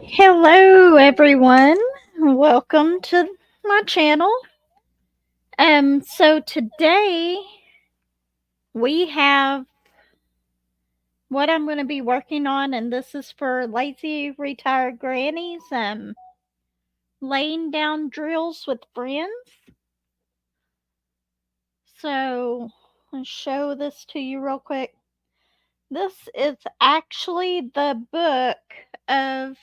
Hello, everyone. Welcome to my channel. So today we have what I'm going to be working on, and this is for lazy retired grannies. Laying down drills with friends. So I'll show this to you real quick. This is actually the book of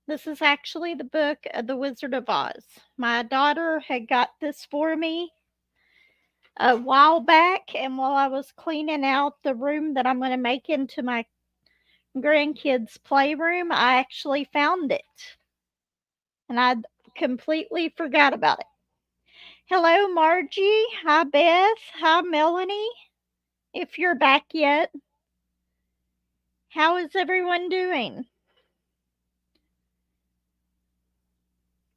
This is actually the book of The Wizard of Oz. My daughter had got this for me a while back, and while I was cleaning out the room that I'm going to make into my grandkids' playroom, I actually found it. And I completely forgot about it. Hello, Margie. Hi, Beth. Hi, Melanie. If you're back yet, how is everyone doing?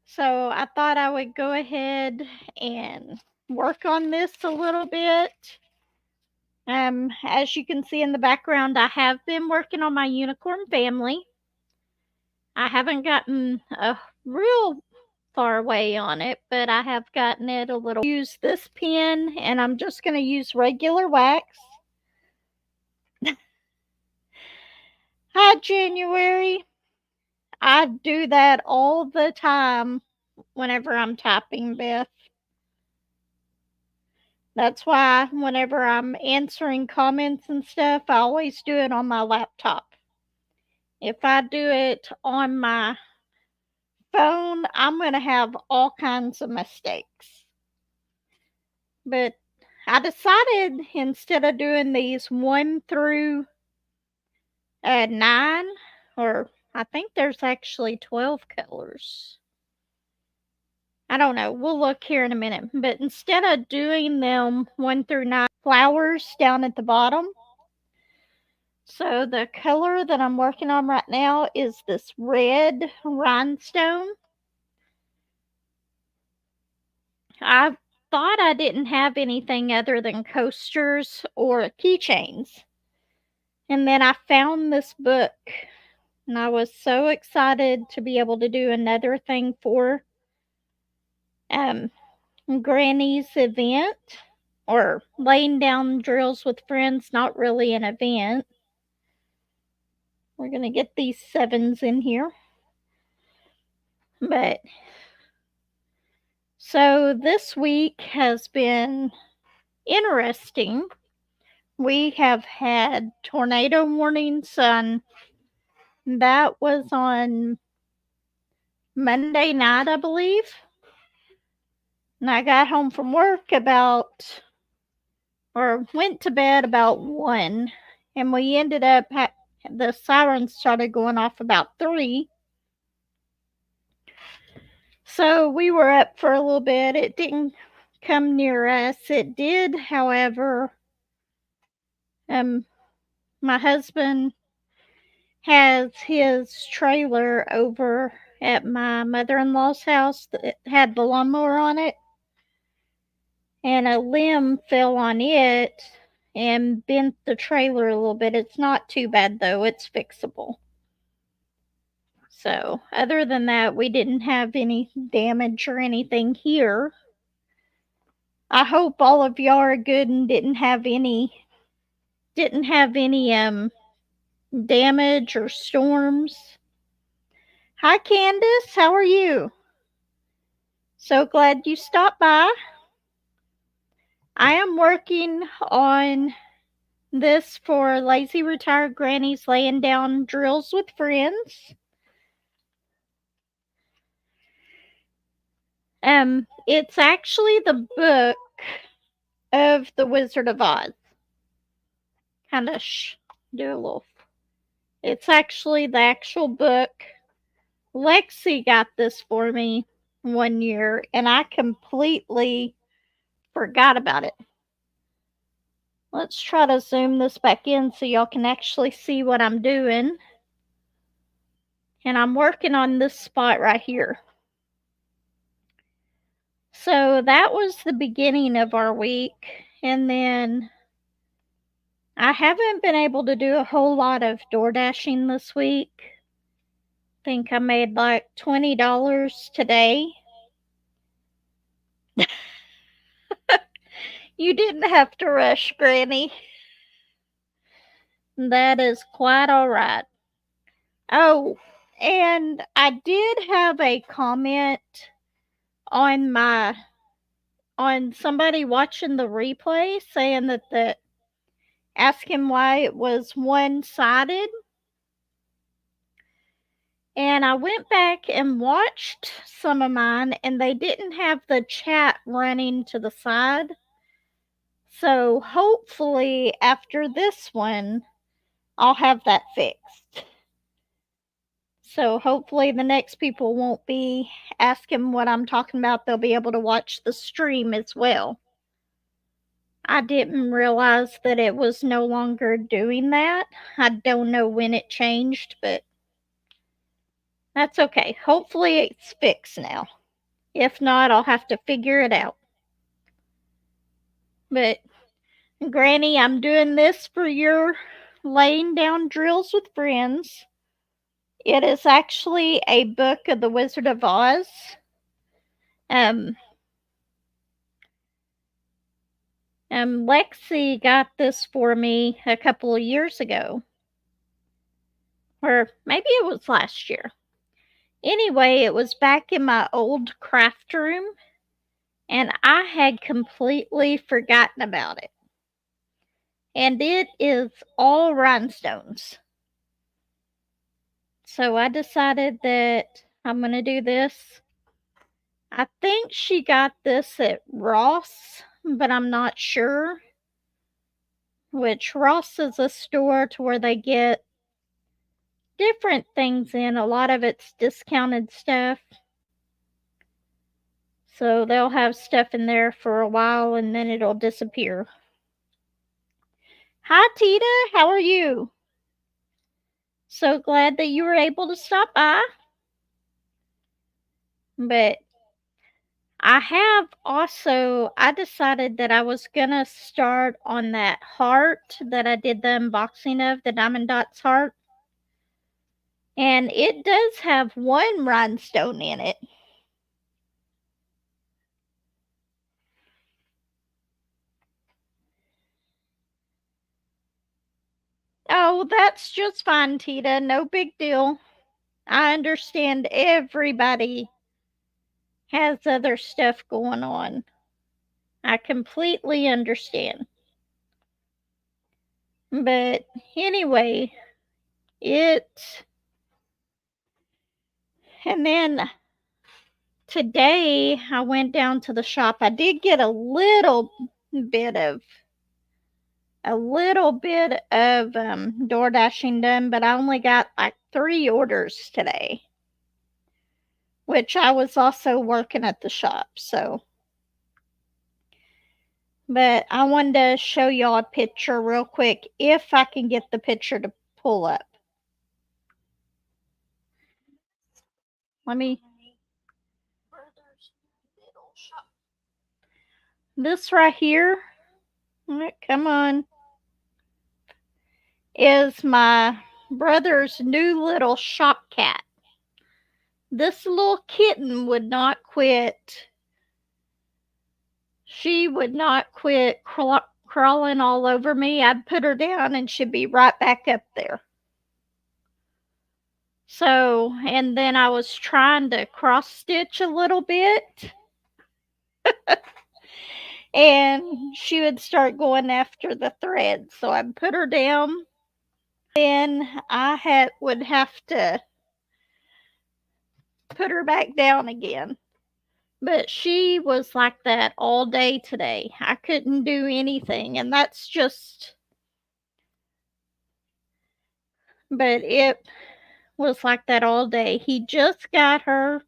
So I thought I would go ahead and work on this a little bit. As you can see in the background, I have been working on my unicorn family. I haven't gotten a real far away on it, but I have gotten it a little. Use this pen, and I'm just going to use regular wax. Hi, January. I do that all the time whenever I'm typing, Beth. That's why whenever I'm answering comments and stuff, I always do it on my laptop. If I do it on my phone, I'm going to have all kinds of mistakes. But I decided instead of doing these 1 through 9, or I think there's actually 12 colors. I don't know. We'll look here in a minute. But instead of doing them 1 through 9 flowers down at the bottom, so the color that I'm working on right now is this red rhinestone. I thought I didn't have anything other than coasters or keychains. And then I found this book, and I was so excited to be able to do another thing for Granny's event, or laying down drills with friends, not really an event. We're going to get these 7s in here. But so this week has been interesting. We have had tornado warnings on, that was on Monday night, I believe. And I got home from work went to bed about 1. And we ended up, the sirens started going off about 3. So we were up for a little bit. It didn't come near us. It did, however, my husband has his trailer over at my mother-in-law's house that had the lawnmower on it, and a limb fell on it and bent the trailer a little bit. It's not too bad though, it's fixable. So other than that, we didn't have any damage or anything here. I hope all of y'all are good and didn't have any damage or storms. Hi Candace, how are you? So glad you stopped by. I am working on this for lazy retired grannies laying down drills with friends. It's actually the book of The Wizard of Oz. Kind of do a little. It's actually the actual book. Lexi got this for me one year, and I completely forgot about it. Let's try to zoom this back in so y'all can actually see what I'm doing. And I'm working on this spot right here. So that was the beginning of our week. And then I haven't been able to do a whole lot of door dashing this week. think I made like $20 today. You didn't have to rush, Granny. That is quite all right. Oh, and I did have a comment on somebody watching the replay saying that ask him why it was one-sided. And I went back and watched some of mine, and they didn't have the chat running to the side. So hopefully after this one, I'll have that fixed. So hopefully the next people won't be asking what I'm talking about. They'll be able to watch the stream as well. I didn't realize that it was no longer doing that. I don't know when it changed, but that's okay. Hopefully it's fixed now. If not, I'll have to figure it out. But Granny, I'm doing this for your laying down drills with friends. It is actually a book of the Wizard of Oz. Lexi got this for me a couple of years ago. Or maybe it was last year. Anyway, it was back in my old craft room, and I had completely forgotten about it. And it is all rhinestones. So I decided that I'm going to do this. I think she got this at Ross, but I'm not sure. Which Ross is a store to where they get different things in. A lot of it's discounted stuff. So they'll have stuff in there for a while and then it'll disappear. Hi, Tita. How are you? So glad that you were able to stop by. But I decided that I was going to start on that heart that I did the unboxing of, the Diamond Dots heart. And it does have one rhinestone in it. Oh, that's just fine, Tita. No big deal. I understand everybody has other stuff going on. I completely understand. But anyway, and then today I went down to the shop. I did get a little bit of door dashing done, but I only got like 3 orders today, which I was also working at the shop. But I wanted to show y'all a picture real quick if I can get the picture to pull up. Let me. This right here, come on, is my brother's new little shop cat. This little kitten would not quit. She would not quit crawling all over me. I'd put her down and she'd be right back up there. So, and then I was trying to cross stitch a little bit. And she would start going after the thread. So I'd put her down. Then I would have to put her back down again. But she was like that all day today. I couldn't do anything. And that's just. But it was like that all day. He just got her.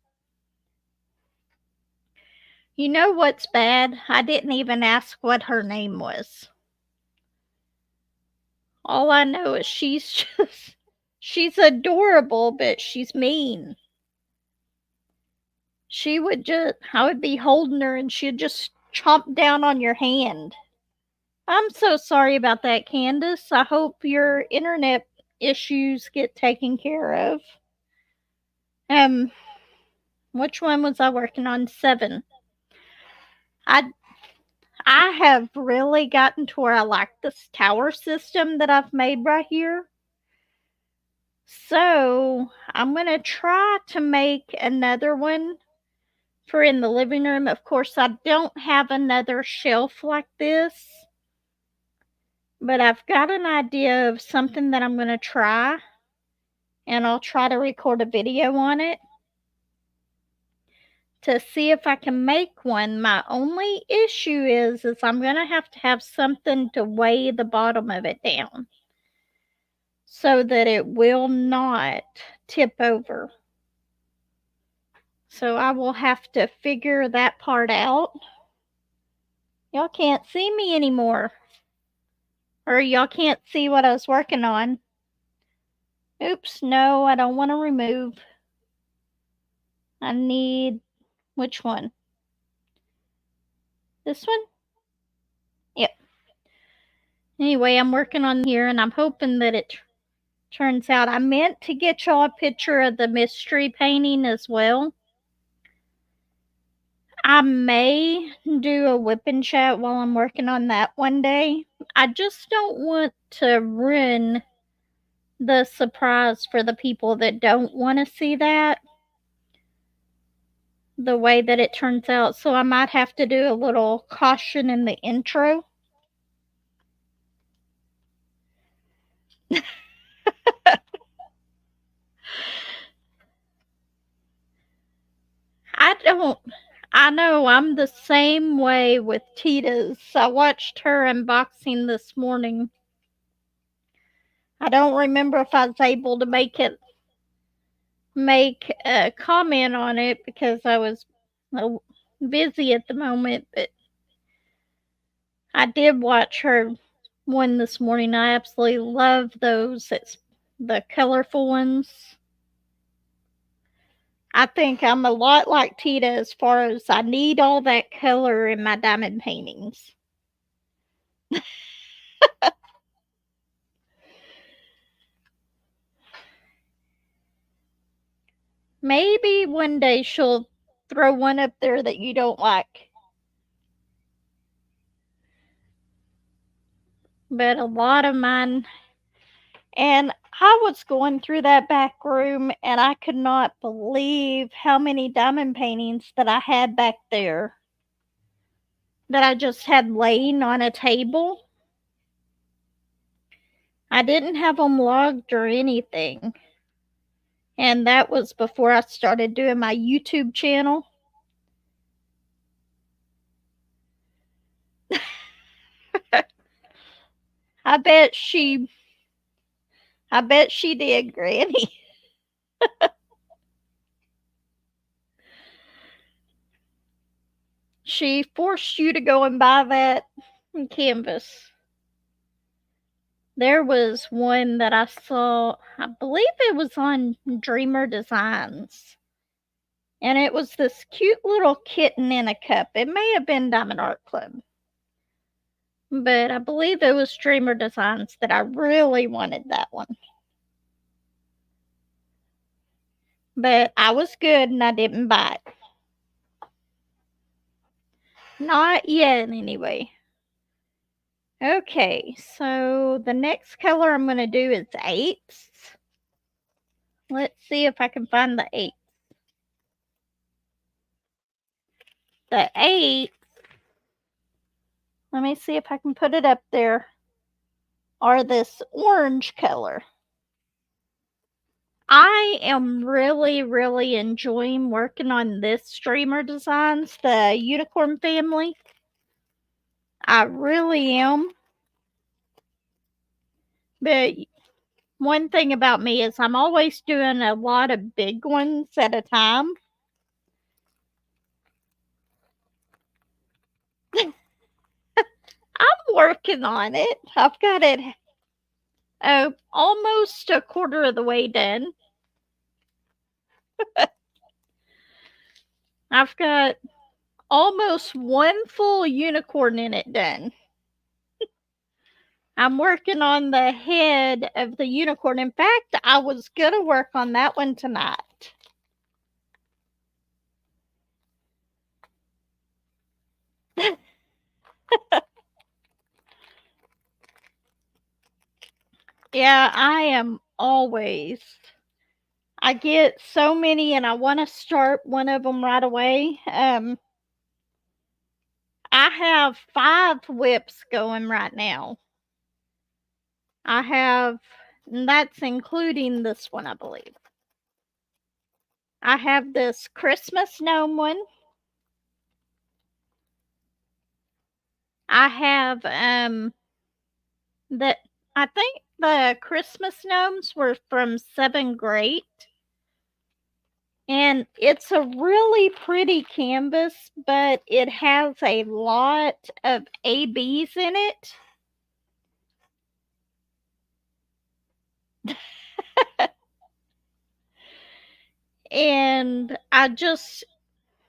You know what's bad? I didn't even ask what her name was. All I know is she's adorable, but she's mean. I would be holding her and she'd just chomp down on your hand. I'm so sorry about that, Candace. I hope your internet issues get taken care of. Which one was I working on? 7. I I have really gotten to where I like this tower system that I've made right here. So I'm going to try to make another one for in the living room. Of course, I don't have another shelf like this, but I've got an idea of something that I'm going to try, and I'll try to record a video on it to see if I can make one. My only issue is I'm going to have something to weigh the bottom of it down so that it will not tip over. So I will have to figure that part out. Y'all can't see me anymore. Or y'all can't see what I was working on. Oops, no, I don't want to remove. I need, which one? This one? Yep. Anyway, I'm working on here and I'm hoping that it turns out. I meant to get y'all a picture of the mystery painting as well. I may do a whip and chat while I'm working on that one day. I just don't want to ruin the surprise for the people that don't want to see that, the way that it turns out. So I might have to do a little caution in the intro. I know I'm the same way with Tita's. I watched her unboxing this morning. I don't remember if I was able to make a comment on it because I was busy at the moment, but I did watch her one this morning. I absolutely love those. It's the colorful ones. I think I'm a lot like Tita as far as I need all that color in my diamond paintings. Maybe one day she'll throw one up there that you don't like. But a lot of mine, and I was going through that back room and I could not believe how many diamond paintings that I had back there that I just had laying on a table. I didn't have them logged or anything. And that was before I started doing my YouTube channel. I bet she did, Granny. She forced you to go and buy that canvas. There was one that I saw, I believe it was on Dreamer Designs. And it was this cute little kitten in a cup. It may have been Diamond Art Club. But I believe it was Dreamer Designs that I really wanted that one. But I was good and I didn't buy it. Not yet, anyway. Okay, so the next color I'm going to do is 8s. Let's see if I can find the 8. The 8, let me see if I can put it up there, are this orange color. I am really, really enjoying working on this Streamer Designs, the Unicorn family. I really am. But one thing about me is I'm always doing a lot of big ones at a time. I'm working on it. I've got it almost a quarter of the way done. I've got almost one full unicorn in it done. I'm working on the head of the unicorn. In fact, I was going to work on that one tonight. Yeah, I am always. I get so many and I want to start one of them right away. I have 5 whips going right now. I have, and that's including this one, I believe. I have this Christmas gnome one. I have that I think the Christmas gnomes were from 7th grade. And it's a really pretty canvas, but it has a lot of ABs in it. And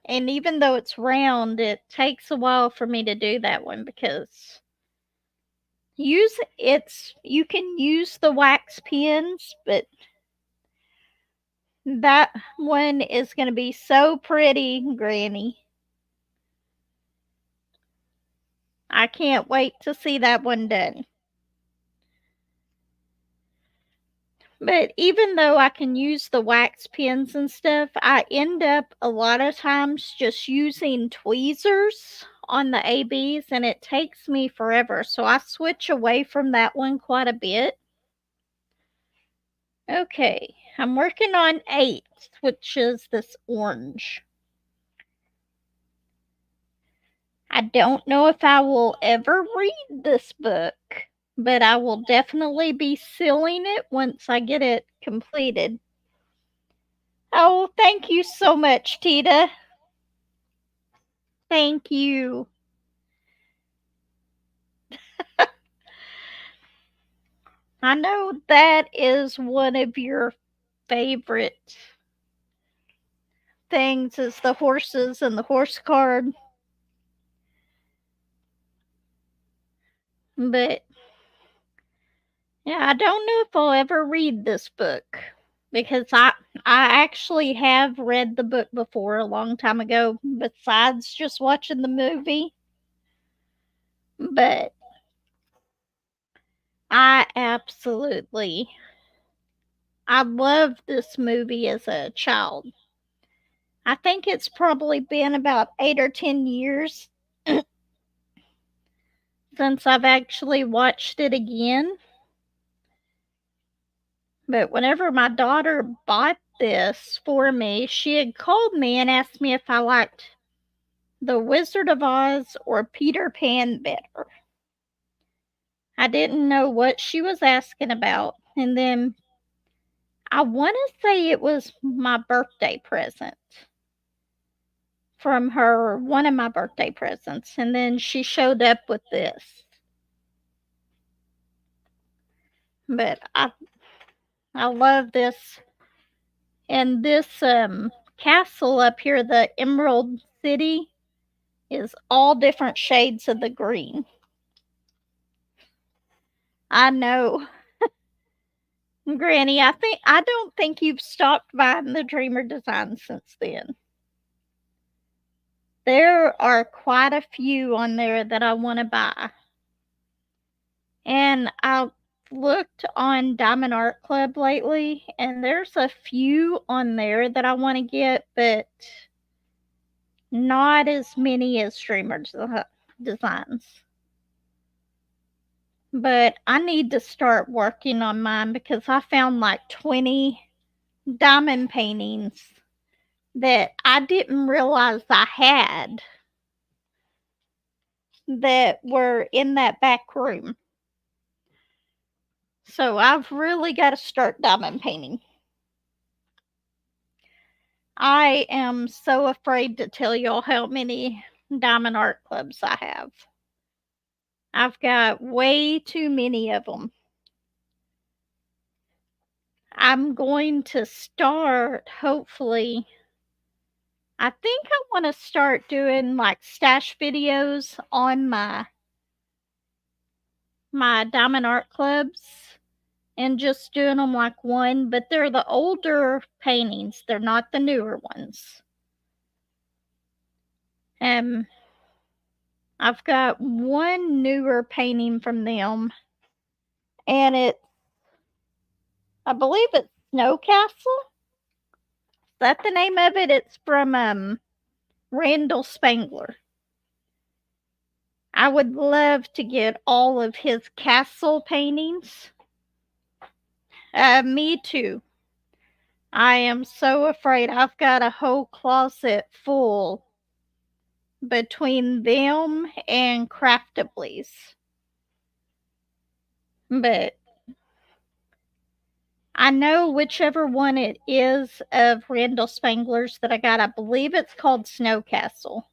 and even though it's round, it takes a while for me to do that one because you can use the wax pens, but that one is going to be so pretty, Granny. I can't wait to see that one done. But even though I can use the wax pens and stuff, I end up a lot of times just using tweezers on the ABs and it takes me forever. So I switch away from that one quite a bit. Okay, I'm working on 8, which is this orange. I don't know if I will ever read this book, but I will definitely be sealing it once I get it completed. Oh, thank you so much, Tita. Thank you. I know that is one of your favorite things is the horses and the horse card. But yeah, I don't know if I'll ever read this book because I actually have read the book before a long time ago besides just watching the movie. But I loved this movie as a child. I think it's probably been about 8 or 10 years since I've actually watched it again. But whenever my daughter bought this for me, she had called me and asked me if I liked The Wizard of Oz or Peter Pan better. I didn't know what she was asking about. And then I want to say it was my birthday present from her, one of my birthday presents. And then she showed up with this. But I love this. And this castle up here, the Emerald City, is all different shades of the green. I know. Granny, I don't think you've stopped buying the Dreamer designs since then. There are quite a few on there that I want to buy. And I've looked on Diamond Art Club lately, and there's a few on there that I want to get, but not as many as Dreamer designs. But I need to start working on mine because I found like 20 diamond paintings that I didn't realize I had that were in that back room. So I've really got to start diamond painting. I am so afraid to tell y'all how many diamond art clubs I have. I've got way too many of them. I'm going to start, hopefully. I think I want to start doing like stash videos on my diamond art clubs and just doing them like one, but they're the older paintings. They're not the newer ones. Um, I've got one newer painting from them, and I believe it's Snow Castle. Is that the name of it? It's from Randall Spangler. I would love to get all of his castle paintings. Me too. I am so afraid. I've got a whole closet full between them and Craftablies. But I know whichever one it is of Randall Spangler's that I got, I believe it's called Snow Castle.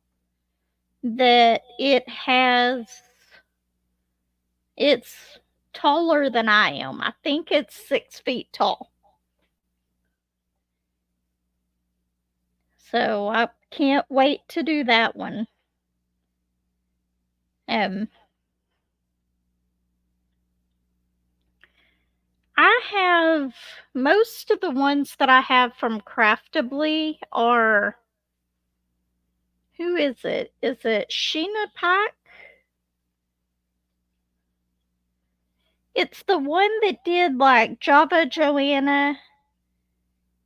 That it's taller than I am. I think it's 6 feet tall. So I can't wait to do that one. Um, I have most of the ones that I have from Craftably are, who is it? Is it Sheena Pack? It's the one that did like Java Joanna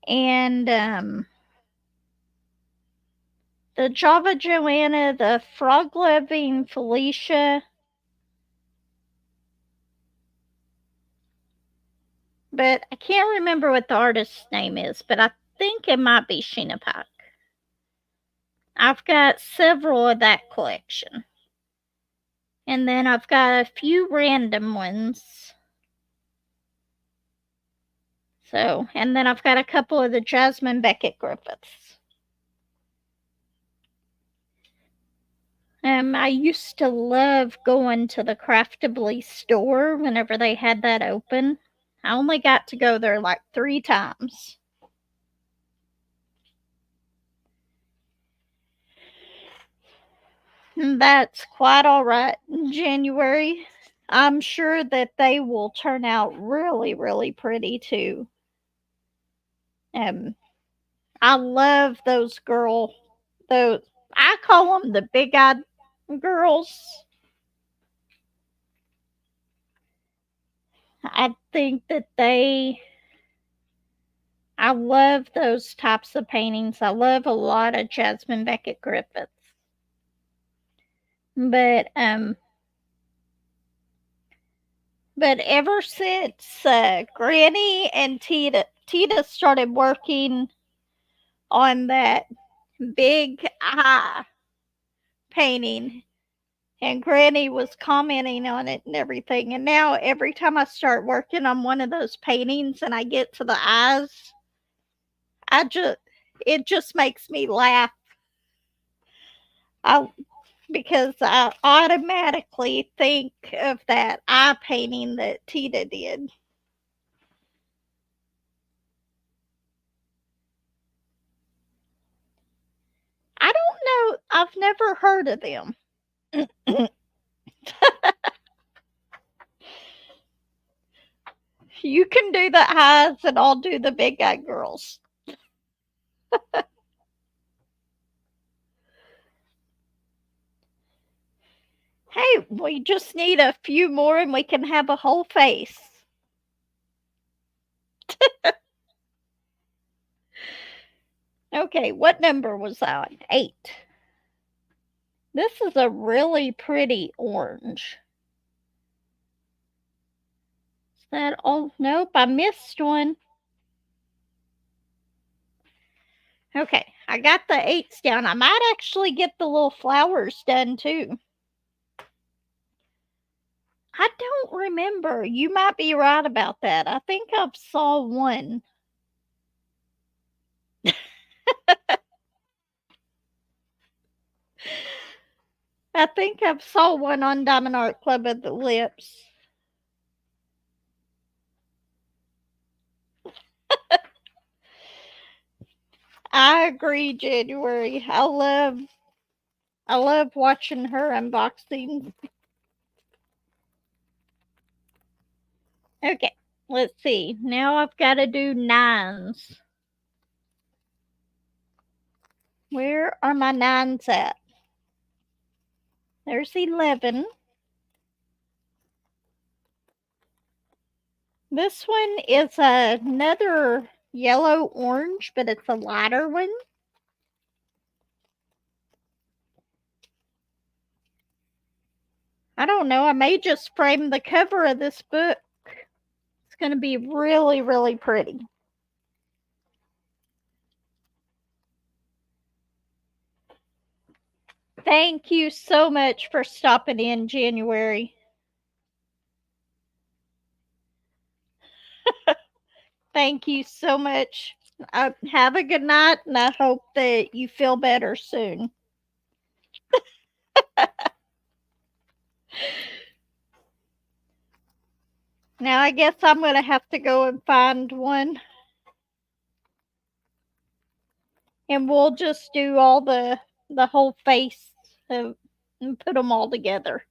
and the Java Joanna, the Frog Loving Felicia. But I can't remember what the artist's name is, but I think it might be Sheena Pack. I've got several of that collection. And then I've got a few random ones. So, and then I've got a couple of the Jasmine Beckett Griffiths. I used to love going to the Craftably store whenever they had that open. I only got to go there like 3 times. That's quite all right. In January, I'm sure that they will turn out really, really pretty too. I love those those, I call them the big-eyed girls. I think that I love those types of paintings. I love a lot of Jasmine Beckett Griffiths. But ever since Granny and Tita started working on that big eye painting, and Granny was commenting on it and everything. And now every time I start working on one of those paintings and I get to the eyes, it just makes me laugh. I because I automatically think of that eye painting that Tita did. I don't know. I've never heard of them. You can do the eyes and I'll do the big eye girls. Hey, we just need a few more and we can have a whole face. Okay, what number was that? 8. This is a really pretty orange. Is that all? Nope, I missed one. Okay, I got the 8s down. I might actually get the little flowers done too. I don't remember. You might be right about that. I think I saw one. I think I saw one on Diamond Art Club of the Lips. I agree, January. I love watching her unboxing. Okay, let's see. Now I've got to do 9s. Where are my 9s at? There's 11. This one is another yellow orange, but it's a lighter one. I don't know. I may just frame the cover of this book. It's going to be really, really pretty. Thank you so much for stopping in, January. Thank you so much. Have a good night, and I hope that you feel better soon. Now, I guess I'm going to have to go and find one. And we'll just do all the whole face and put them all together.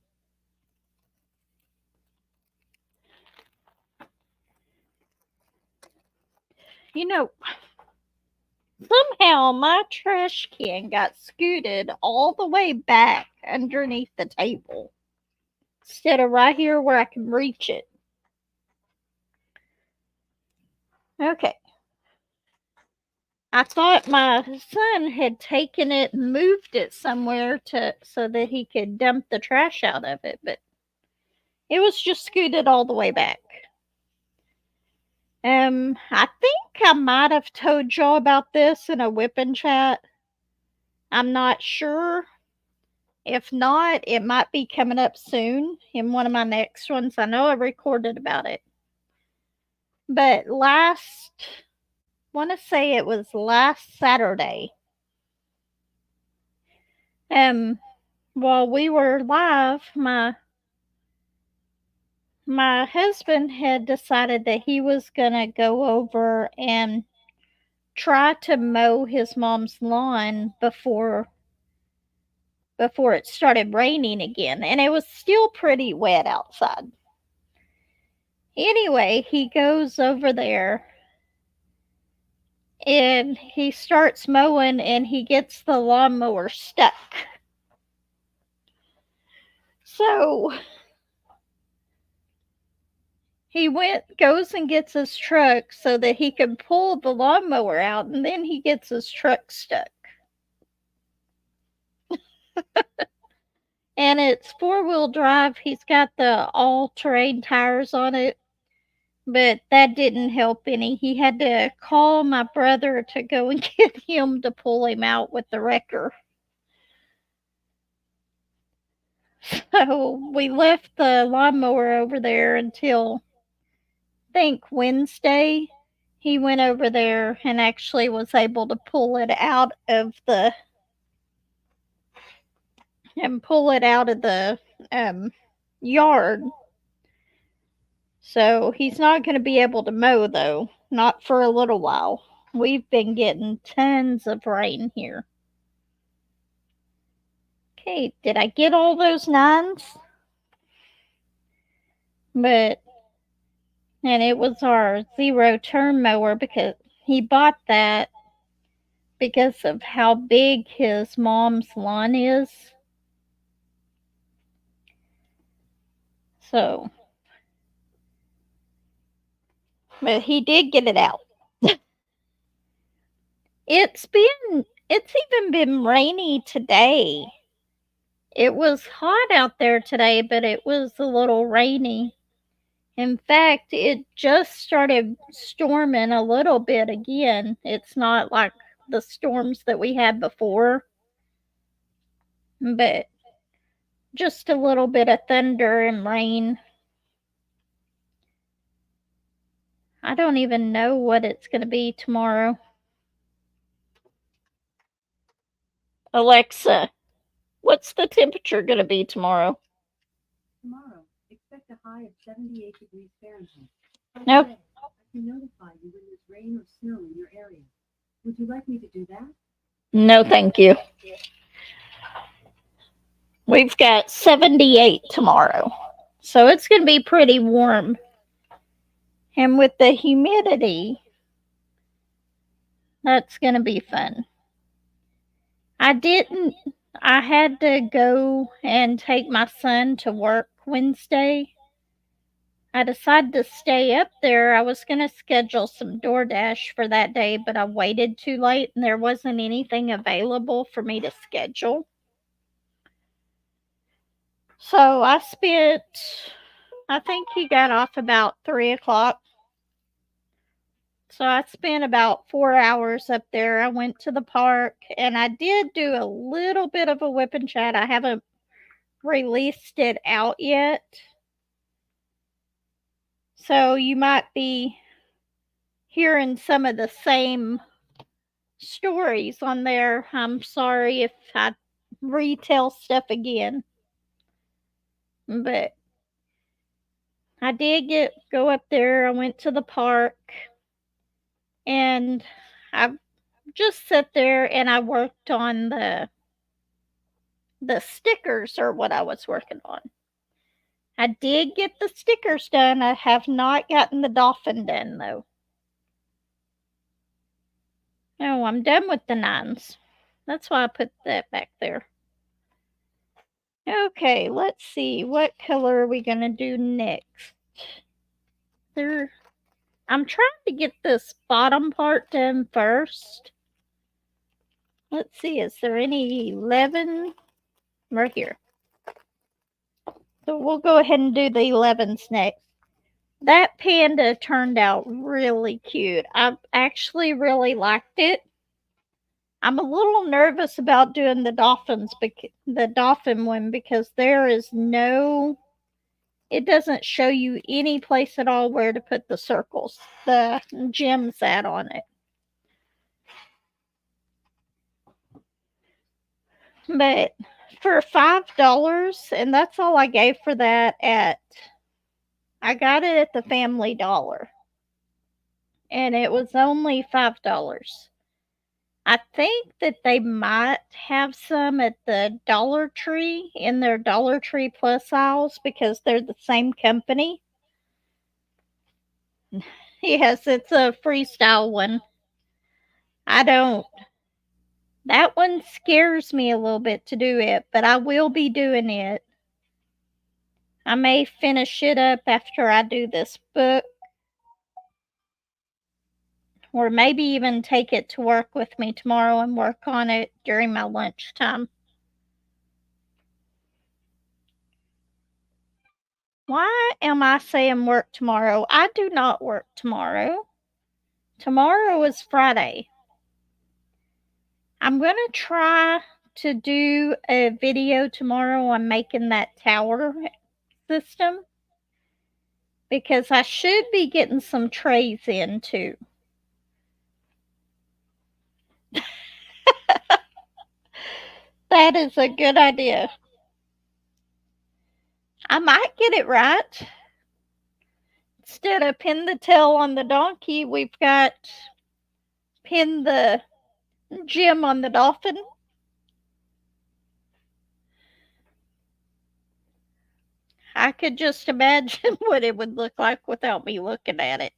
You know, somehow my trash can got scooted all the way back underneath the table instead of right here where I can reach it. Okay. I thought my son had taken it and moved it somewhere so that he could dump the trash out of it, but it was just scooted all the way back. I think I might have told y'all about this in a whipping chat. I'm not sure. If not, it might be coming up soon in one of my next ones. I know I recorded about it. But I want to say it was last Saturday. While we were live, my husband had decided that he was going to go over and try to mow his mom's lawn before it started raining again, and it was still pretty wet outside. Anyway, he goes over there and he starts mowing and he gets the lawnmower stuck. So he goes and gets his truck so that he can pull the lawnmower out, and then he gets his truck stuck. And it's 4-wheel drive. He's got the all-terrain tires on it, but that didn't help any. He had to call my brother to go and get him to pull him out with the wrecker. So we left the lawnmower over there until, I think, Wednesday. He went over there and actually was able to pull it out of the yard. So he's not going to be able to mow, though, not for a little while. We've been getting tons of rain here. Okay, did I get all those 9s? And it was our 0-turn mower, because he bought that because of how big his mom's lawn is. So, but he did get it out. It's even been rainy today. It was hot out there today, but it was a little rainy. In fact, it just started storming a little bit again. It's not like the storms that we had before, but just a little bit of thunder and rain. I don't even know what it's going to be tomorrow. Alexa, what's the temperature going to be tomorrow? Tomorrow, expect a high of 78 degrees Fahrenheit. Nope. I can notify you when there's rain or snow in your area. Would you like me to do that? No, thank you. We've got 78 tomorrow, so it's going to be pretty warm. And with the humidity, that's going to be fun. I didn't I had to go and take my son to work Wednesday. I decided to stay up there. I was going to schedule some DoorDash for that day, but I waited too late and there wasn't anything available for me to schedule. So I think he got off about 3 o'clock. So I spent about 4 hours up there. I went to the park and I did do a little bit of a whip and chat. I haven't released it out yet. So you might be hearing some of the same stories on there. I'm sorry if I retell stuff again. But I did go up there. I went to the park and I just sat there and I worked on the stickers are what I was working on. I did get the stickers done. I have not gotten the dolphin done though. No, I'm done with the nines. That's why I put that back there. Okay, let's see. What color are we going to do next? I'm trying to get this bottom part done first. Let's see, is there any 11 right here? So we'll go ahead and do the 11s next. That panda turned out really cute. I actually really liked it. I'm a little nervous about doing the dolphin one because it doesn't show you any place at all where to put the circles, the gems at on it. But for $5, and that's all I gave for that I got it at the Family Dollar. And it was only $5. I think that they might have some at the Dollar Tree in their Dollar Tree Plus aisles because they're the same company. Yes, it's a freestyle one. That one scares me a little bit to do it, but I will be doing it. I may finish it up after I do this book, or maybe even take it to work with me tomorrow and work on it during my lunchtime. Why am I saying work tomorrow? I do not work tomorrow. Tomorrow is Friday. I'm going to try to do a video tomorrow on making that tower system because I should be getting some trays in too. That is a good idea. I might get it right. Instead of pin the tail on the donkey, we've got pin the gem on the dolphin. I could just imagine what it would look like without me looking at it.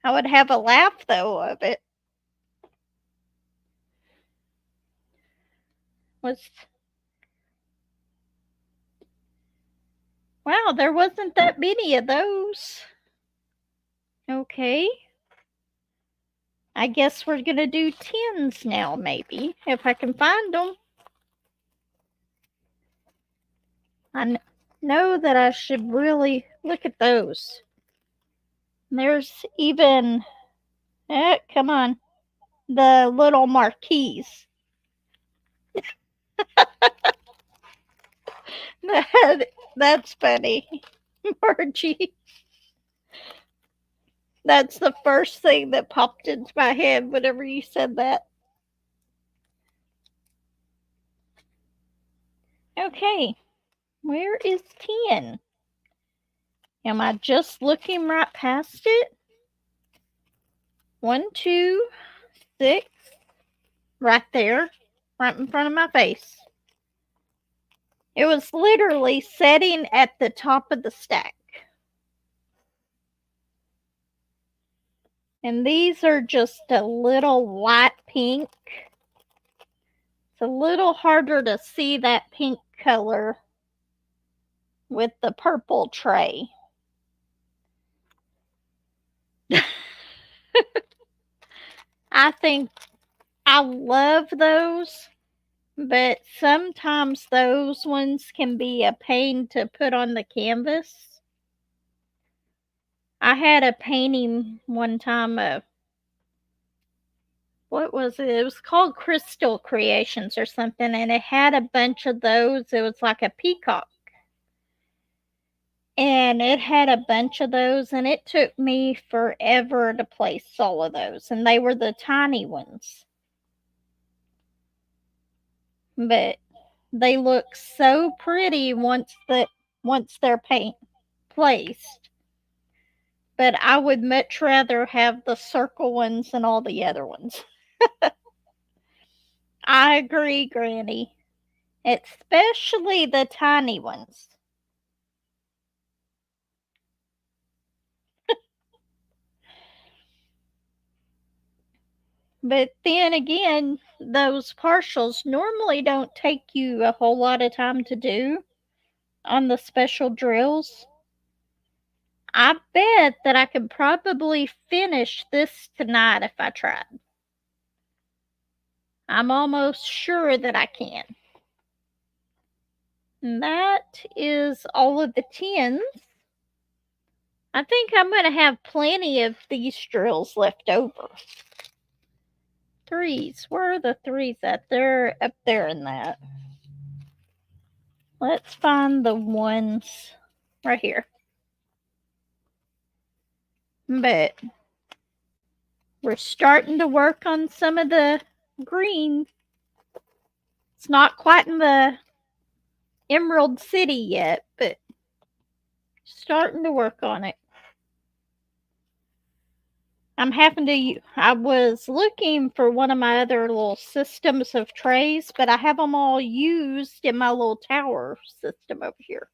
I would have a laugh though of it. Wow, there wasn't that many of those. Okay. I guess we're going to do 10s now, maybe, if I can find them. I know that I should really look at those. There's even, come on, the little marquees. That's funny. Margie. That's the first thing that popped into my head whenever you said that. Okay, where is 10? Am I just looking right past it? 1, 2, 6, right there, right in front of my face. It was literally setting at the top of the stack. And these are just a little light pink. It's a little harder to see that pink color with the purple tray. I think I love those, but sometimes those ones can be a pain to put on the canvas. I had a painting one time of, what was it? It was called Crystal Creations or something, and it had a bunch of those. It was like a peacock. And it had a bunch of those, and it took me forever to place all of those, and they were the tiny ones. But they look so pretty once they're placed. But I would much rather have the circle ones than all the other ones. I agree, Granny. Especially the tiny ones. But then again, those partials normally don't take you a whole lot of time to do on the special drills. I bet that I could probably finish this tonight if I tried. I'm almost sure that I can. And that is all of the 10s. I think I'm going to have plenty of these drills left over. 3s. Where are the 3s at? They're up there in that. Let's find the ones right here. But we're starting to work on some of the green. It's not quite in the Emerald City yet, but starting to work on it. I was looking for one of my other little systems of trays, but I have them all used in my little tower system over here.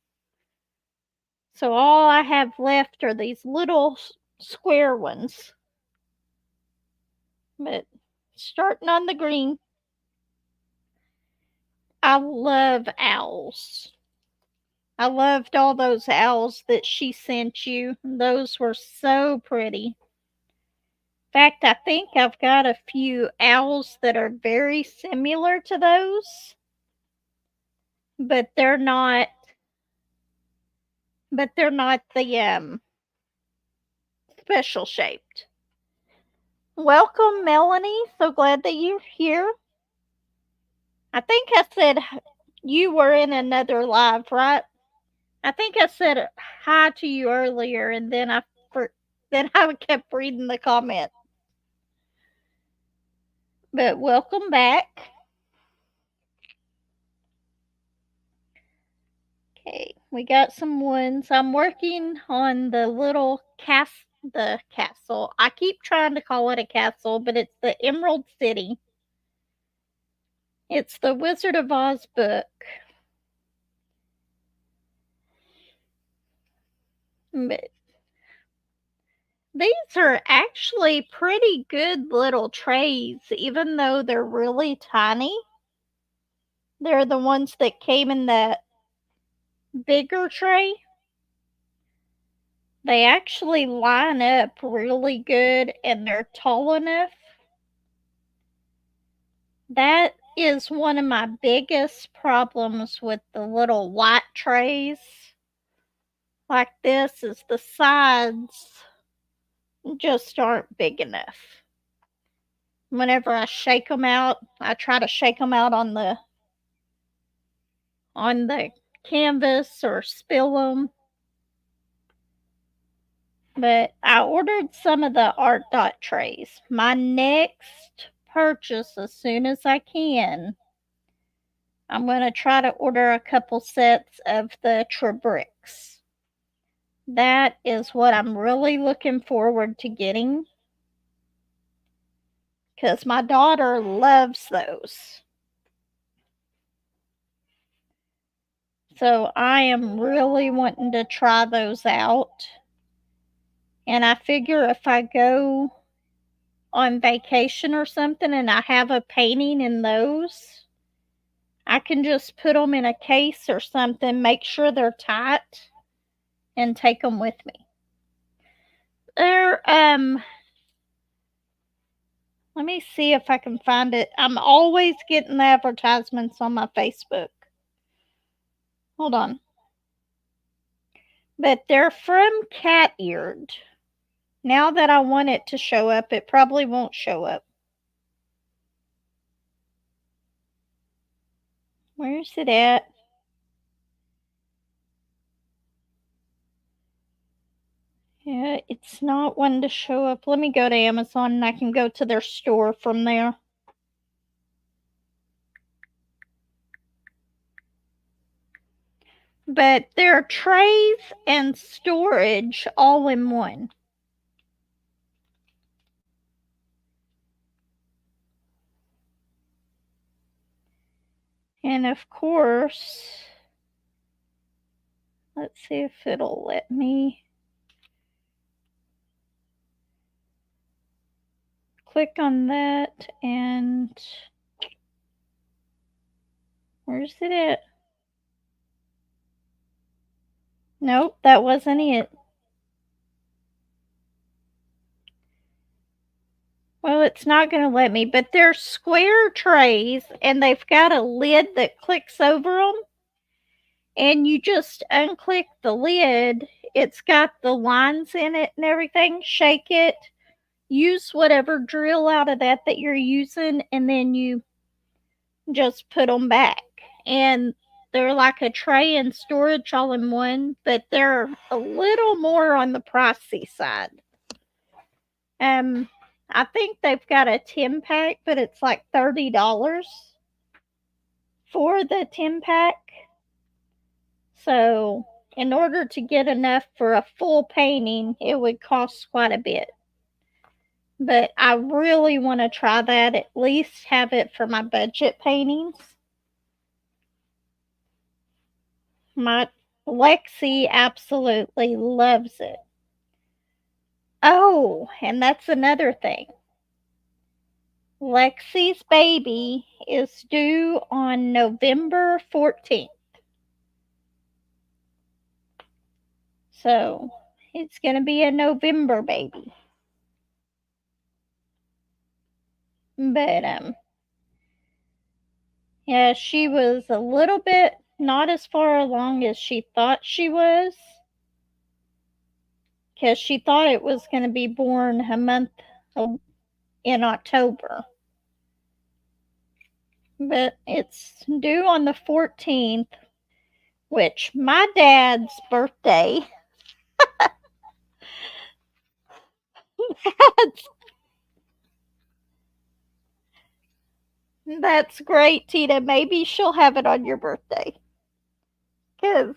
So all I have left are these little square ones. But starting on the green. I love owls. I loved all those owls that she sent you. Those were so pretty. In fact, I think I've got a few owls that are very similar to those, but they're not the special shaped. Welcome, Melanie. So glad that you're here. I think I said you were in another live, right? I think I said hi to you earlier, and then I kept reading the comment. But welcome back. Okay, we got some ones. I'm working on the little the castle. I keep trying to call it a castle, but it's the Emerald City. It's the Wizard of Oz book. But these are actually pretty good little trays, even though they're really tiny. They're the ones that came in that bigger tray. They actually line up really good and they're tall enough. That is one of my biggest problems with the little white trays like this is the sides just aren't big enough. Whenever I shake them out, I try to shake them out on the canvas or spill them. But I ordered some of the art dot trays. My next purchase, as soon as I can, I'm going to try to order a couple sets of the Trabricks. That is what I'm really looking forward to getting, because my daughter loves those. So I am really wanting to try those out. And I figure if I go on vacation or something and I have a painting in those, I can just put them in a case or something, make sure they're tight, and take them with me. They're, let me see if I can find it. I'm always getting the advertisements on my Facebook. Hold on. But they're from Cat Eared. Now that I want it to show up, it probably won't show up. Where's it at? Yeah, it's not one to show up. Let me go to Amazon and I can go to their store from there. But they're trays and storage all in one. And of course, let's see if it'll let me click on that. And where's it at? Nope, that wasn't it. Well, it's not going to let me, but they're square trays and they've got a lid that clicks over them. And you just unclick the lid. It's got the lines in it and everything. Shake it. Use whatever drill out of that you're using, and then you just put them back. And they're like a tray and storage all in one, but they're a little more on the pricey side. I think they've got a 10 pack, but it's like $30 for the 10 pack. So, in order to get enough for a full painting, it would cost quite a bit. But I really want to try that, at least have it for my budget paintings. My Lexi absolutely loves it. Oh, and that's another thing. Lexi's baby is due on November 14th. So it's going to be a November baby. But, yeah, she was a little bit not as far along as she thought she was. Because she thought it was going to be born a month in October. But it's due on the 14th, which my dad's birthday. That's great, Tina. Maybe she'll have it on your birthday. Because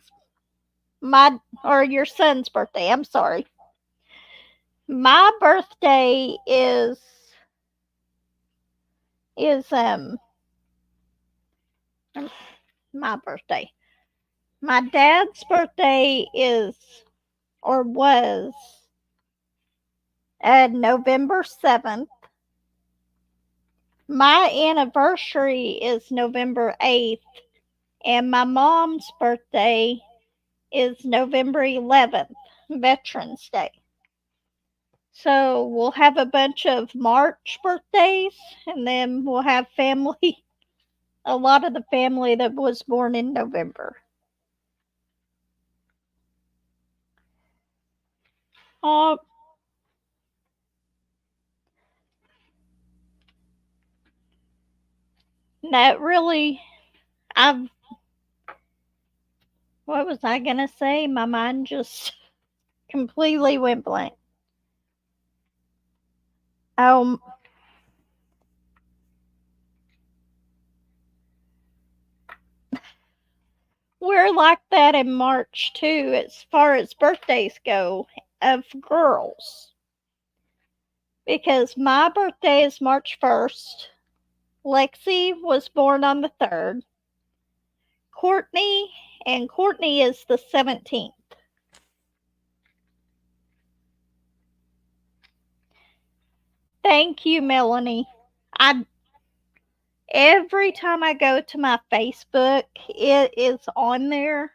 or your son's birthday, I'm sorry. My birthday is my birthday. My dad's birthday is or was November 7th. My anniversary is November 8th, and my mom's birthday is November 11th, Veterans Day. So we'll have a bunch of March birthdays, and then we'll have family, a lot of the family that was born in November. Oh, that really, I've, what was I going to say? My mind just completely went blank. Um, we're like that in March too, as far as birthdays go, of girls. Because my birthday is March 1st. Lexi was born on the 3rd. Courtney is the 17th. Thank you, Melanie. I Every time I go to my Facebook, it is on there.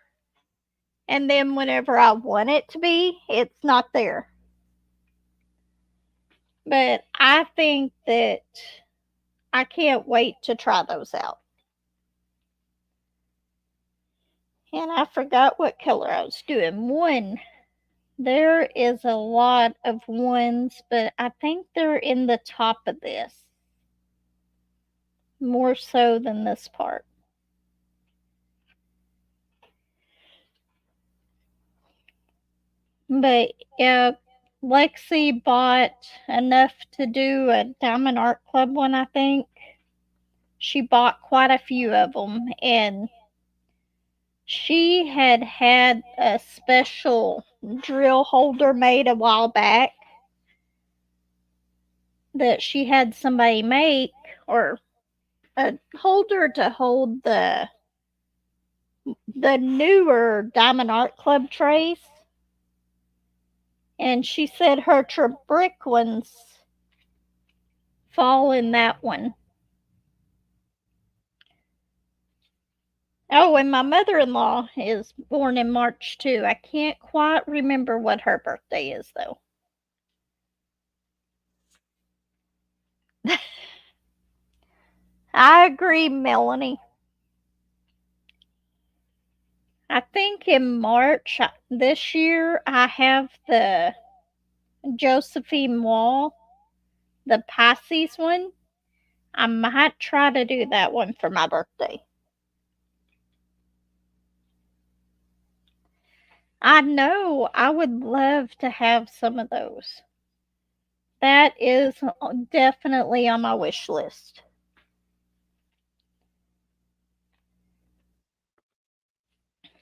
And then whenever I want it to be, it's not there. But I think that I can't wait to try those out. And I forgot what color I was doing. One. There is a lot of ones, but I think they're in the top of this. More so than this part. But yeah, Lexi bought enough to do a Diamond Art Club one, I think. She bought quite a few of them, and she had a special drill holder made a while back that she had somebody make, or a holder to hold the newer Diamond Art Club trays. And she said her brick ones fall in that one. Oh, and my mother-in-law is born in March too. I can't quite remember what her birthday is though. I agree, Melanie. I think in March this year I have the Josephine Wall, the Pisces one. I might try to do that one for my birthday. I know. I would love to have some of those. That is definitely on my wish list.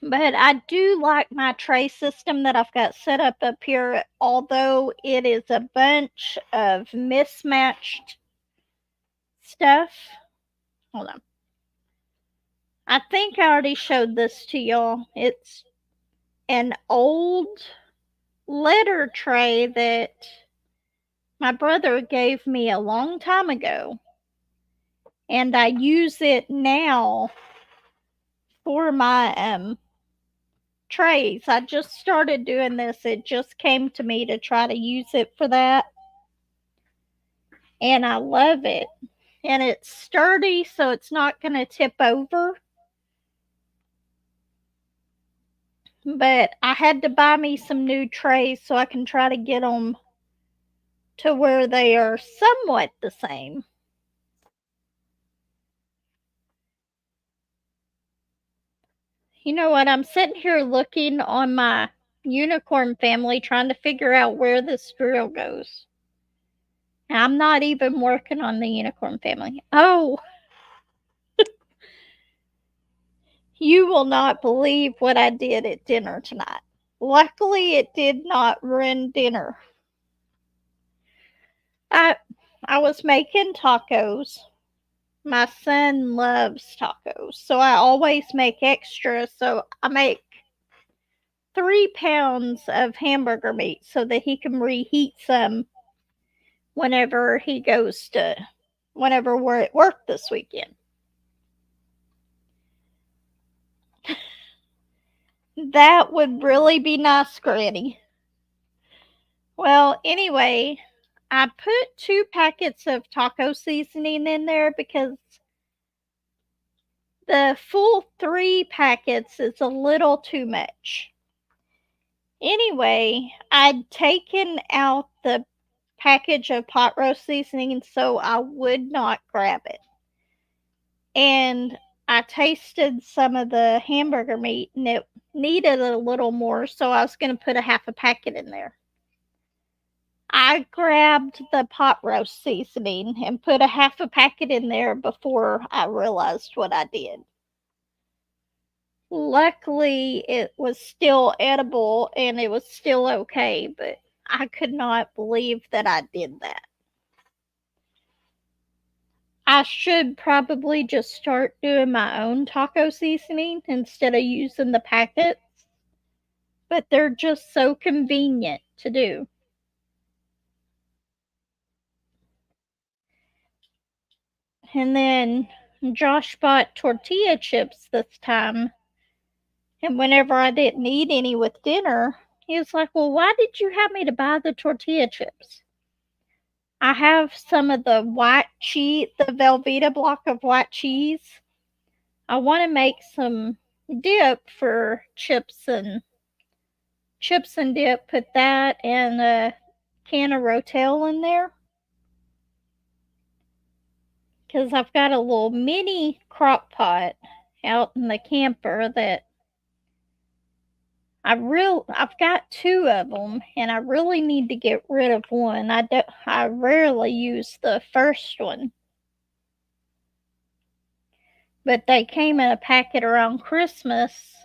But I do like my tray system that I've got set up here, although it is a bunch of mismatched stuff. Hold on. I think I already showed this to y'all. It's an old letter tray that my brother gave me a long time ago. And I use it now for my trays. I just started doing this. It just came to me to try to use it for that. And I love it. And it's sturdy, so it's not going to tip over. But I had to buy me some new trays so I can try to get them to where they are somewhat the same. You know what? I'm sitting here looking on my unicorn family trying to figure out where this drill goes. I'm not even working on the unicorn family. Oh, you will not believe what I did at dinner tonight. Luckily, it did not ruin dinner. I I was making tacos. My son loves tacos, so I always make extra. So I make 3 pounds of hamburger meat so that he can reheat some whenever he goes to whenever we're at work this weekend. That would really be nice, Granny. Well, anyway, I put 2 packets of taco seasoning in there because the full 3 packets is a little too much. Anyway, I'd taken out the package of pot roast seasoning so I would not grab it. And I tasted some of the hamburger meat and it needed a little more, so I was going to put a half a packet in there. I grabbed the pot roast seasoning and put a half a packet in there before I realized what I did. Luckily, it was still edible and it was still okay, but I could not believe that I did that. I should probably just start doing my own taco seasoning instead of using the packets, but they're just so convenient to do. And then Josh bought tortilla chips this time, and whenever I didn't eat any with dinner, he was like, "Well, why did you have me to buy the tortilla chips? I have some of the white cheese, the Velveeta block of white cheese. I want to make some dip for chips and dip. Put that and a can of Rotel in there because I've got a little mini crock pot out in the camper that I've got two of them, and I really need to get rid of one. I rarely use the first one, but they came in a packet around Christmas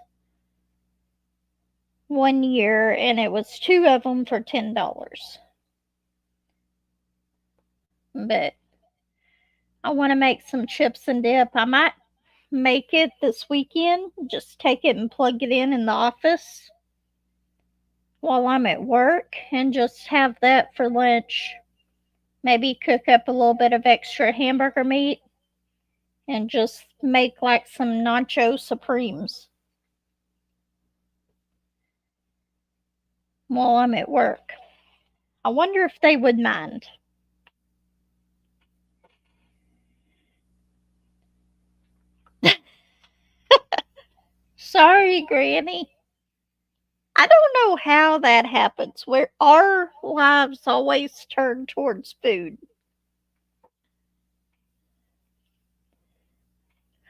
one year, and it was two of them for $10. But I want to make some chips and dip. I might make it this weekend. Just take it and plug it in the office while I'm at work and just have that for lunch. Maybe cook up a little bit of extra hamburger meat and just make like some nacho supremes while I'm at work. I wonder if they would mind. Sorry, Granny. I don't know how that happens, where our lives always turn towards food.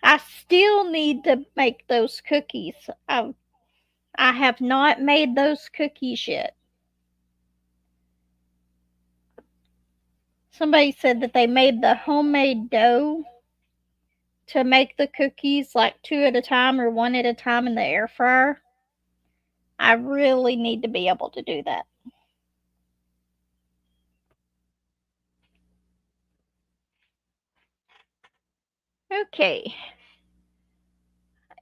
I still need to make those cookies. I have not made those cookies yet. Somebody said that they made the homemade dough to make the cookies like two at a time or one at a time in the air fryer. I really need to be able to do that. Okay.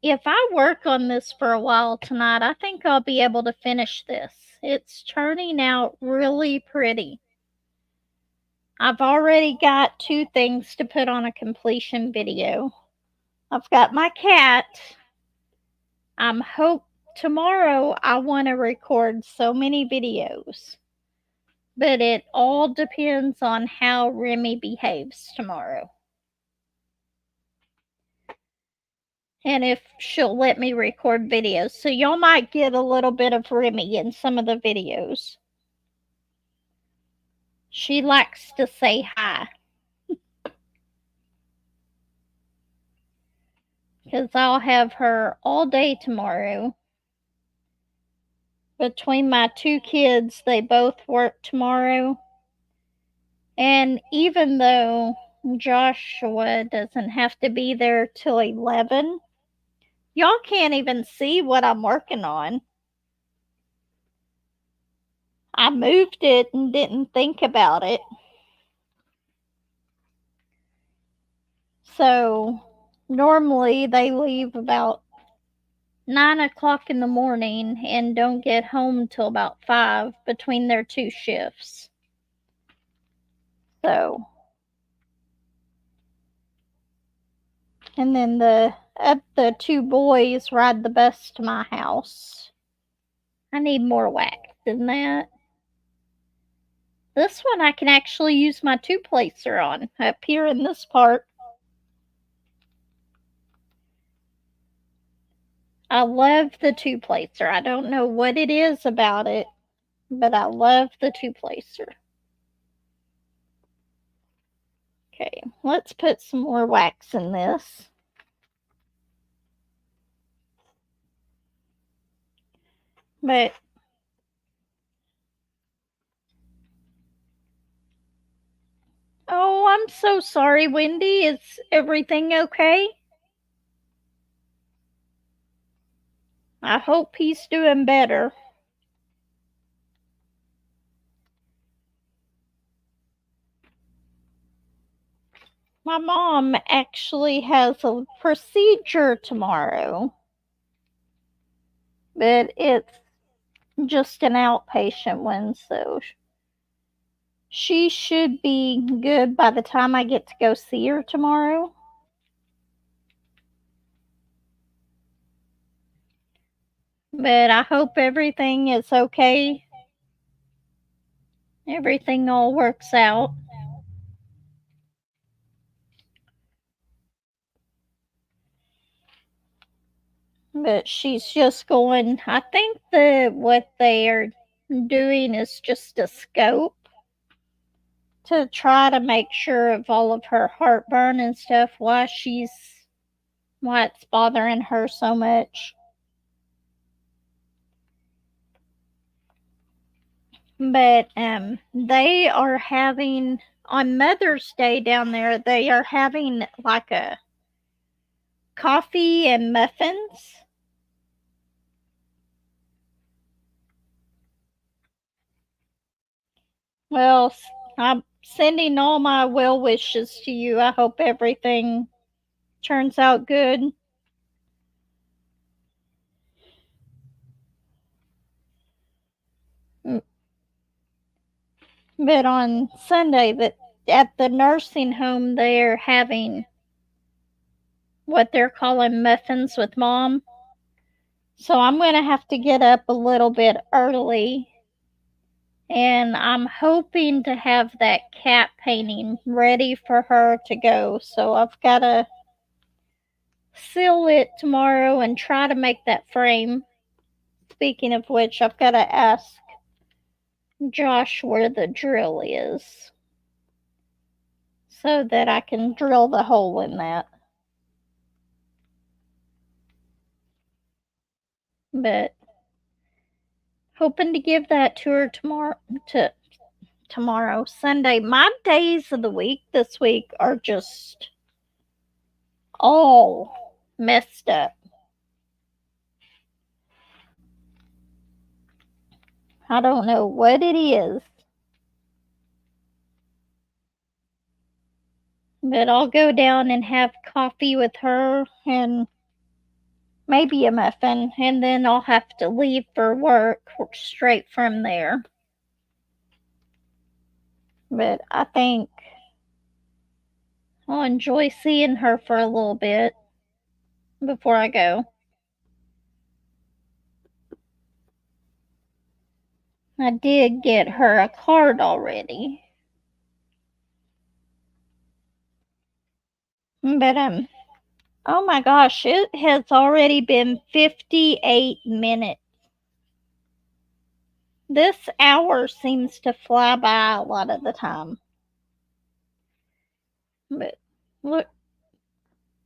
If I work on this for a while tonight, I think I'll be able to finish this. It's turning out really pretty. I've already got two things to put on a completion video. I've got my cat. I'm hope tomorrow I want to record so many videos. But it all depends on how Remy behaves tomorrow. And if she'll let me record videos. So y'all might get a little bit of Remy in some of the videos. She likes to say hi. Because I'll have her all day tomorrow. Between my two kids, they both work tomorrow. And even though Joshua doesn't have to be there till 11, y'all can't even see what I'm working on. I moved it and didn't think about it. So normally they leave about 9 o'clock in the morning and don't get home till about 5 between their two shifts. So, and then the two boys ride the bus to my house. I need more wax than that. This one I can actually use my two-placer on up here in this part. I love the two-placer. I don't know what it is about it, but I love the two-placer. Okay, let's put some more wax in this. But oh, I'm so sorry, Wendy. Is everything okay? I hope he's doing better. My mom actually has a procedure tomorrow, but it's just an outpatient one, so she should be good by the time I get to go see her tomorrow. But I hope everything is okay. Everything all works out. But she's just going, I think that what they are doing is just a scope to try to make sure of all of her heartburn and stuff, why it's bothering her so much. But they are having on Mother's Day down there, they are having like a coffee and muffins. Well, I'm sending all my well wishes to you. I hope everything turns out good. But on Sunday, that at the nursing home, they're having what they're calling muffins with mom. So I'm going to have to get up a little bit early, and I'm hoping to have that cat painting ready for her to go. So I've got to seal it tomorrow and try to make that frame. Speaking of which, I've got to ask Josh where the drill is so that I can drill the hole in that. But hoping to give that to her to tomorrow, Sunday. My days of the week this week are just all messed up. I don't know what it is. But I'll go down and have coffee with her and maybe a muffin, and then I'll have to leave for work straight from there. But I think I'll enjoy seeing her for a little bit before I go. I did get her a card already. But oh my gosh, it has already been 58 minutes. This hour seems to fly by a lot of the time. But look,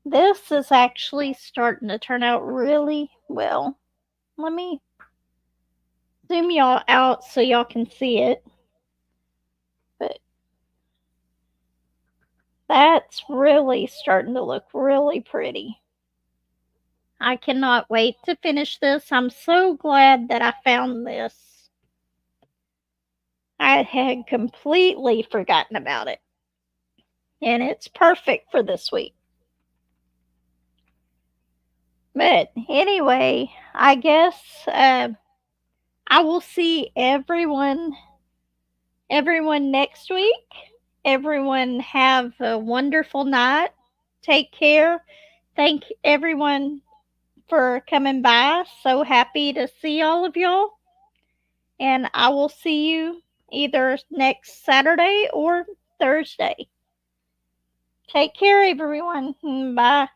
this is actually starting to turn out really well. Let me zoom y'all out so y'all can see it. But that's really starting to look really pretty. I cannot wait to finish this. I'm so glad that I found this. I had completely forgotten about it. And it's perfect for this week. But anyway, I guess I will see everyone next week. Everyone have a wonderful night. Take care. Thank everyone for coming by. So happy to see all of y'all. And I will see you either next Saturday or Thursday. Take care, everyone. Bye.